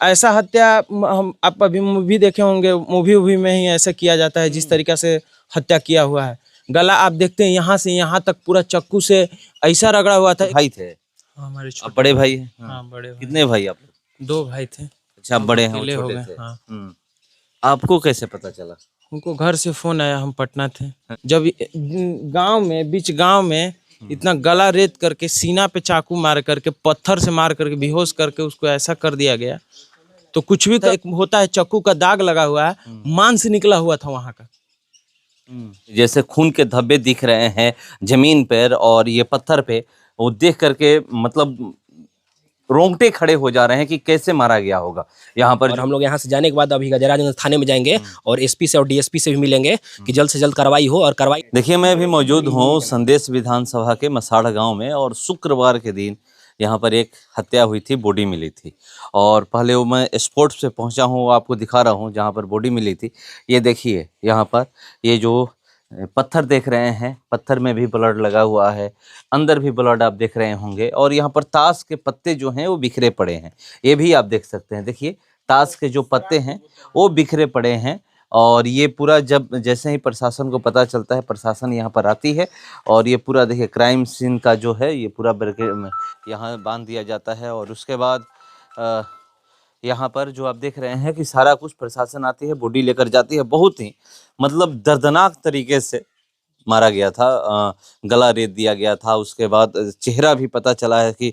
ऐसा हत्या हम आप अभी मूवी देखे होंगे, मूवी में ही ऐसा किया जाता है जिस तरीका से हत्या किया हुआ है। गला आप देखते हैं यहाँ से यहाँ तक पूरा चाकू से ऐसा रगड़ा हुआ था। भाई थे? हमारे आप बड़े भाई हैं? हाँ बड़े भाई। कितने भाई आप लोग? 2 भाई थे। अच्छा, आप बड़े हैं, वो अकेले हो छोटे गए। थे। हाँ। आपको कैसे पता चला? उनको घर से फोन आया, हम पटना थे। जब गांव में बीच गांव में इतना गला रेत करके सीना पे चाकू मार करके पत्थर से मार करके बेहोश करके उसको ऐसा कर दिया गया, तो कुछ भी एक होता है चाकू का दाग लगा हुआ है, मांस निकला हुआ था वहां का। जैसे खून के धब्बे दिख रहे हैं जमीन पर और ये पत्थर पे, वो देख करके मतलब रोंगटे खड़े हो जा रहे हैं कि कैसे मारा गया होगा यहाँ पर। और हम लोग यहाँ से जाने के बाद अभी गजराजगंज थाने में जाएंगे और एसपी से और डीएसपी से भी मिलेंगे कि जल्द से जल्द कार्रवाई हो। और कार्रवाई देखिए, मैं भी मौजूद हूँ संदेश विधानसभा के मसाढ़ गांव में, और शुक्रवार के दिन यहाँ पर एक हत्या हुई थी, बॉडी मिली थी। और पहले वो मैं स्पॉट पे पहुँचा हूँ, आपको दिखा रहा हूँ जहाँ पर बॉडी मिली थी। ये देखिए यहाँ पर ये जो पत्थर देख रहे हैं, पत्थर में भी ब्लड लगा हुआ है, अंदर भी ब्लड आप देख रहे होंगे। और यहाँ पर ताश के पत्ते जो हैं वो बिखरे पड़े हैं, ये भी आप देख सकते हैं। देखिए ताश के जो पत्ते हैं वो बिखरे पड़े हैं। और ये पूरा जब जैसे ही प्रशासन को पता चलता है, प्रशासन यहाँ पर आती है और ये पूरा देखिए क्राइम सीन का जो है ये पूरा यहाँ बांध दिया जाता है। और उसके बाद यहाँ पर जो आप देख रहे हैं कि सारा कुछ प्रशासन आती है, बॉडी लेकर जाती है। बहुत ही मतलब दर्दनाक तरीके से मारा गया था, गला रेत दिया गया था। उसके बाद चेहरा भी पता चला है कि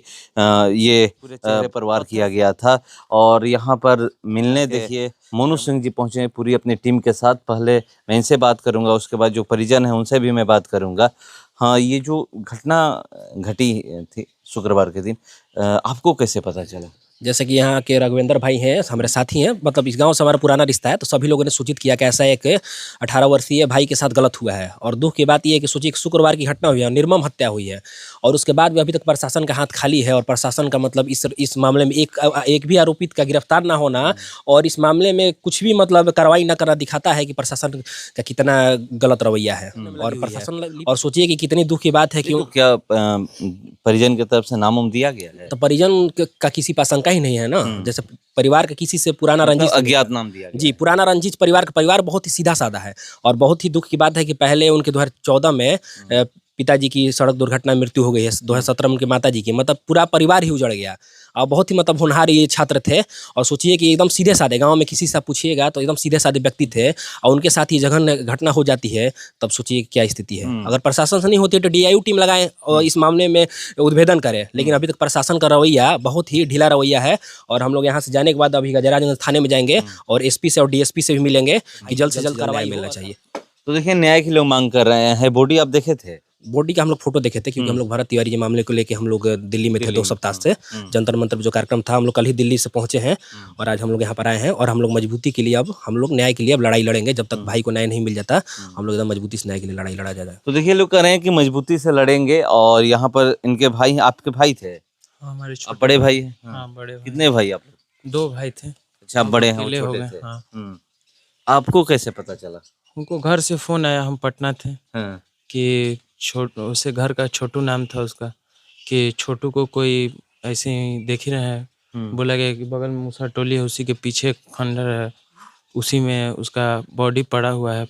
ये पूरे चेहरे पर वार किया गया था। और यहाँ पर मिलने देखिए मोनू सिंह जी पहुँचे हैं पूरी अपनी टीम के साथ। पहले मैं इनसे बात करूँगा, उसके बाद जो परिजन हैं उनसे भी मैं बात करूँगा। हाँ, ये जो घटना घटी थी शुक्रवार के दिन, आपको कैसे पता चला? जैसे कि यहाँ के रघुवेंद्र भाई हैं, हमारे साथी हैं, मतलब इस गांव से हमारा पुराना रिश्ता है, तो सभी लोगों ने सूचित किया कि ऐसा एक 18 वर्षीय भाई के साथ गलत हुआ है। और दुख की बात यह है कि सोचिए शुक्रवार की घटना हुई है, निर्मम हत्या हुई है, और उसके बाद भी अभी तक प्रशासन का हाथ खाली है। और प्रशासन का मतलब इस मामले में एक भी आरोपित का गिरफ्तार ना होना और इस मामले में कुछ भी मतलब कार्रवाई न करना दिखाता है कि प्रशासन का कितना गलत रवैया है। और प्रशासन, और सोचिए कि कितनी दुख की बात है कि क्या परिजन की तरफ से नाम दिया गया है? तो परिजन का किसी पर आशंका ही नहीं है ना। जैसे परिवार का किसी से पुराना रंजिश, अज्ञात नाम दिया गया। जी, पुराना रंजिश परिवार बहुत ही सीधा साधा है। और बहुत ही दुख की बात है कि पहले उनके 2014 में पिताजी की सड़क दुर्घटना मृत्यु हो गई है, 2017 में उनके माताजी की, मतलब पूरा परिवार ही उजड़ गया। और बहुत ही मतलब होनहार ये छात्र थे। और सोचिए कि एकदम सीधे साधे, गांव में किसी से पूछिएगा तो एकदम सीधे साधे व्यक्ति थे, और उनके साथ ये जघन्य घटना हो जाती है, तब सोचिए क्या स्थिति है। अगर प्रशासन से नहीं होती तो DIU टीम लगाए और इस मामले में उद्भेदन करे, लेकिन अभी तक प्रशासन का रवैया बहुत ही ढीला रवैया है। और हम लोग यहाँ से जाने के बाद अभी गजराजगंज थाने में जाएंगे और एसपी से और DSP से भी मिलेंगे कि जल्द से जल्द कार्रवाई मिलना चाहिए। तो देखिए न्याय के लोग मांग कर रहे हैं। बॉडी आप देखे थे? बॉडी का हम लोग फोटो देखे थे, क्योंकि हम लोग भरत तिवारी के मामले को लेके हम लोग दिल्ली में थे 2 सप्ताह से। जंतर मंतर जो कार्यक्रम था, हम लोग कल ही दिल्ली से पहुंचे हैं और आज हम लोग यहाँ पर आए हैं। और हम लोग मजबूती के लिए अब हम लोग न्याय के लिए अब लड़ाई लड़ेंगे। जब तक भाई को न्याय नहीं मिल जाता, हम लोग एकदम मजबूती से न्याय के लिए लड़ाई लड़ा जाएगा। तो देखिए लोग कह रहे हैं कि मजबूती से लड़ेंगे। और यहाँ पर इनके भाई, आपके भाई थे? हमारे आप बड़े भाई हैं? हाँ बड़े भाई। कितने भाई आप लोग? 2 भाई थे। अच्छा, आप बड़े हैं, वो अकेले हो छोटे गए। थे। हाँ। आपको कैसे पता चला? उनको घर से फोन आया, हम पटना थे, हाँ। कि उसे घर का छोटू नाम था उसका, कि छोटू को कोई ऐसे ही देख ही रहे हैं। बोला गया कि बगल में मूसा टोली है, उसी के पीछे खंडर है, उसी में उसका बॉडी पड़ा हुआ है,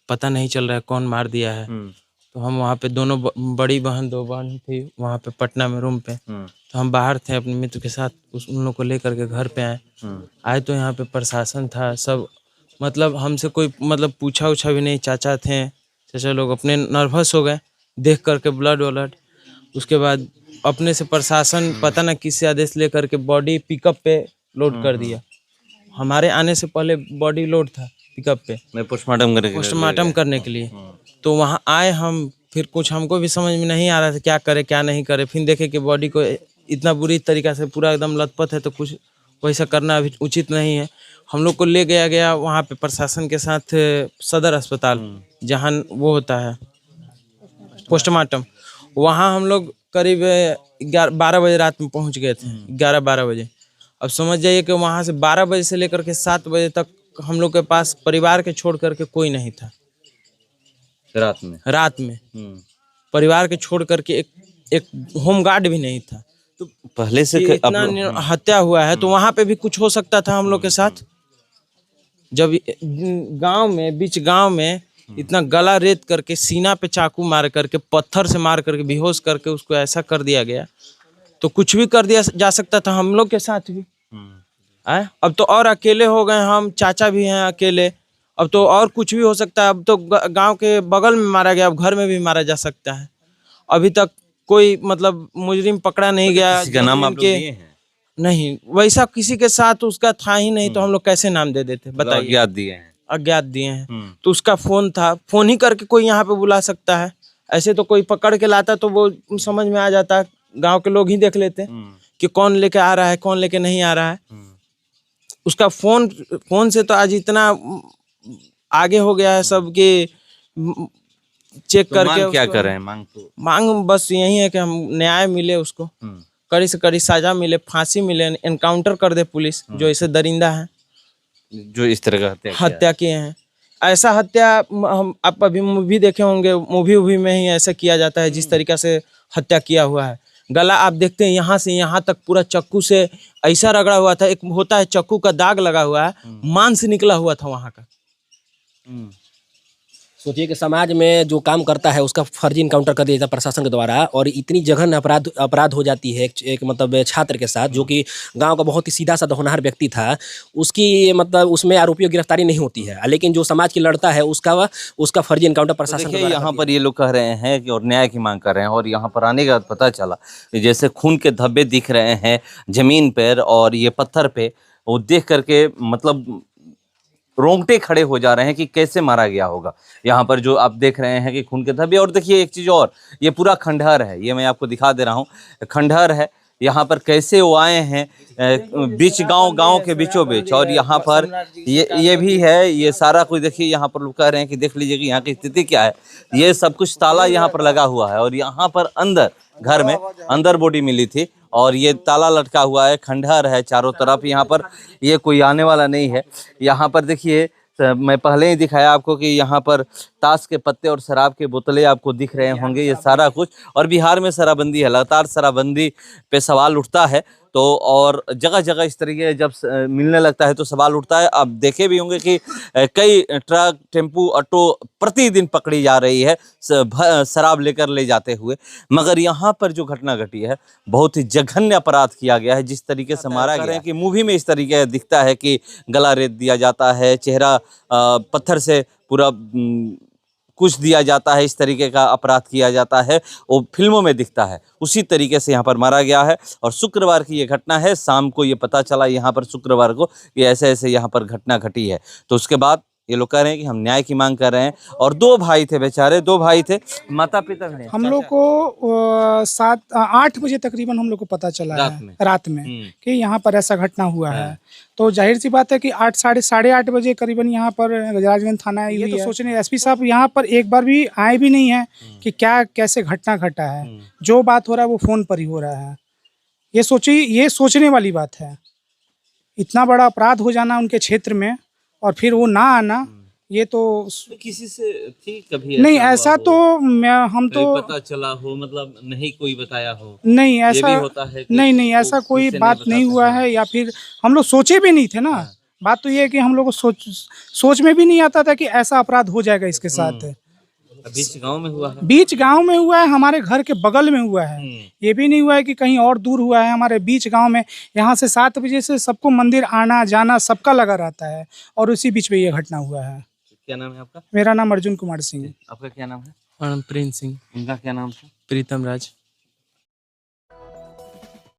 पता नहीं चल रहा है कौन मार दिया है। तो हम वहाँ पे दोनों बड़ी बहन 2 बहन थी वहाँ पे पटना में रूम पे, तो हम बाहर थे अपने मित्र के साथ, उन लोग को लेकर के घर पे आए तो यहाँ पे प्रशासन था, सब मतलब हमसे कोई मतलब पूछा उछा भी नहीं। चाचा थे, चाचा लोग अपने नर्वस हो गए देख करके ब्लड व्लड। उसके बाद अपने से प्रशासन पता ना किससे आदेश लेकर के बॉडी पिकअप पे लोड कर दिया। हमारे आने से पहले बॉडी लोड था पिकअप पे, मैं पोस्टमार्टम करने के लिए। तो वहाँ आए हम, फिर कुछ हमको भी समझ में नहीं आ रहा था क्या करे क्या नहीं करे। फिर देखे कि बॉडी को इतना बुरी तरीका से पूरा एकदम लथपथ है, तो कुछ वैसा करना अभी उचित नहीं है। हम लोग को ले गया वहाँ पे प्रशासन के साथ सदर अस्पताल, जहाँ वो होता है पोस्टमार्टम। वहाँ हम लोग करीब 12 बजे रात में पहुँच गए थे, 11-12 बजे। अब समझ जाइए कि वहाँ से 12 बजे से लेकर के 7 बजे तक हम लोग के पास परिवार के छोड़ करके कोई नहीं था। रात में परिवार के छोड़ करके एक होम गार्ड भी नहीं था। तो पहले से कि इतना हत्या हुआ है तो वहां पे भी कुछ हो सकता था हम लोग के साथ। जब गांव में बीच गांव में इतना गला रेत करके सीना पे चाकू मार करके पत्थर से मार करके बेहोश करके उसको ऐसा कर दिया गया, तो कुछ भी कर दिया जा सकता था हम लोग के साथ भी। अब तो और अकेले हो गए हम, चाचा भी हैं अकेले, अब तो और कुछ भी हो सकता है। अब तो गांव के बगल में मारा गया, अब घर में भी मारा जा सकता है। अभी तक कोई मतलब मुजरिम पकड़ा नहीं गया। किसी का नाम आप लोग दिए हैं? नहीं, वैसा किसी के साथ उसका था ही नहीं, तो हम लोग कैसे नाम दे देते बताइए। अज्ञात दिए हैं। अज्ञात दिए हैं। तो उसका फोन था, फोन ही करके कोई यहाँ पे बुला सकता है। ऐसे तो कोई पकड़ के लाता तो वो समझ में आ जाता, गांव के लोग ही देख लेते कि कौन लेके आ रहा है कौन लेके नहीं आ रहा है। उसका फोन से तो आज इतना आगे हो गया है सब कि चेक तो करके मांग क्या कर रहे हैं? मांग बस यही है कि हम न्याय मिले, उसको कड़ी से कड़ी सजा मिले, फांसी मिले, एनकाउंटर कर दे पुलिस जो ऐसे दरिंदा है जो इस तरह का हत्या किए हैं। ऐसा हत्या हम आप अभी मूवी देखे होंगे, मूवी में ही ऐसा किया जाता है जिस तरीका से हत्या किया हुआ है। गला आप देखते हैं यहाँ से यहाँ तक पूरा चक्कू से ऐसा रगड़ा हुआ था। एक होता है चक्कू का दाग लगा हुआ है, मांस निकला हुआ था वहाँ का। सोचिए कि समाज में जो काम करता है उसका फर्जी इनकाउंटर कर दिया जाता है प्रशासन के द्वारा, और इतनी जघन्य अपराध हो जाती है एक मतलब छात्र के साथ, जो कि गांव का बहुत ही सीधा साधा होनहार व्यक्ति था, उसकी मतलब उसमें आरोपियों की गिरफ्तारी नहीं होती है, लेकिन जो समाज की लड़ता है उसका फर्जी इनकाउंटर प्रशासन के द्वारा। यहाँ पर ये लोग कह रहे हैं कि और न्याय की मांग कर रहे हैं, और यहाँ पर आने के बाद पता चला कि जैसे खून के धब्बे दिख रहे हैं जमीन पर और ये पत्थर पे, वो देख करके मतलब रोंगटे खड़े हो जा रहे हैं कि कैसे मारा गया होगा। यहाँ पर जो आप देख रहे हैं कि खून के धब्बे, और देखिए एक चीज़ और, ये पूरा खंडहर है, ये मैं आपको दिखा दे रहा हूँ, खंडहर है। यहाँ पर कैसे वो आए हैं बीच गांव के बीचों बीच, और यहाँ पर ये भी है, ये सारा कुछ देखिए। यहाँ पर लोग कह रहे हैं कि देख लीजिए कि यहाँ की स्थिति क्या है। ये सब कुछ ताला यहाँ पर लगा हुआ है, और यहाँ पर अंदर घर में अंदर बॉडी मिली थी, और ये ताला लटका हुआ है, खंडहर है चारों तरफ। यहाँ पर ये कोई आने वाला नहीं है। यहाँ पर देखिए, मैं पहले ही दिखाया आपको कि यहाँ पर ताश के पत्ते और शराब के बोतलें आपको दिख रहे होंगे, ये सारा कुछ। और बिहार में शराबबंदी है, लगातार शराबबंदी पे सवाल उठता है, तो और जगह जगह इस तरीके जब मिलने लगता है तो सवाल उठता है। आप देखे भी होंगे कि कई ट्रक, टेम्पू, ऑटो प्रतिदिन पकड़ी जा रही है शराब लेकर ले जाते हुए। मगर यहाँ पर जो घटना घटी है, बहुत ही जघन्य अपराध किया गया है। जिस तरीके से मारा गया है कि मूवी में इस तरीके दिखता है कि गला रेत दिया जाता है, चेहरा पत्थर से पूरा कुछ दिया जाता है, इस तरीके का अपराध किया जाता है, वो फिल्मों में दिखता है। उसी तरीके से यहाँ पर मारा गया है। और शुक्रवार की ये घटना है, शाम को ये पता चला यहाँ पर शुक्रवार को ये ऐसे ऐसे यहाँ पर घटना घटी है। तो उसके बाद ये लोग कह रहे हैं कि हम न्याय की मांग कर रहे हैं। और दो भाई थे बेचारे, दो भाई थे, माता पिता ने। हम लोग को 7-8 बजे तकरीबन हम लोग को पता चला रात में कि यहाँ पर ऐसा घटना हुआ है। तो जाहिर सी बात है कि 8-8:30 बजे करीबन यहाँ पर राजगंज थाना आई हुई है। तो सोचने एसपी साहब यहाँ पर एक बार भी आए भी नहीं है कि क्या कैसे घटना घटा है। जो बात हो रहा है वो फोन पर ही हो रहा है। ये सोचने वाली बात है। इतना बड़ा अपराध हो जाना उनके क्षेत्र में और फिर वो ना आना, ये तो किसी से थी कभी नहीं ऐसा तो हम तो पता चला हो, मतलब नहीं कोई बताया हो, नहीं ऐसा ये भी होता है कि नहीं ऐसा कोई बात नहीं हुआ है, या फिर हम लोग सोचे भी नहीं थे ना। बात तो ये है कि हम लोग को सोच में भी नहीं आता था कि ऐसा अपराध हो जाएगा इसके साथ। बीच गांव में हुआ है, बीच गांव में हुआ है, हमारे घर के बगल में हुआ है। ये भी नहीं हुआ है कि कहीं और दूर हुआ है, हमारे बीच गांव में। यहाँ से 7 बजे से सबको मंदिर आना जाना सबका लगा रहता है, और उसी बीच में ये घटना हुआ है। क्या नाम है आपका? मेरा नाम अर्जुन कुमार सिंह। आपका क्या नाम है? प्रिंस सिंह। उनका क्या नाम था? प्रीतम राज।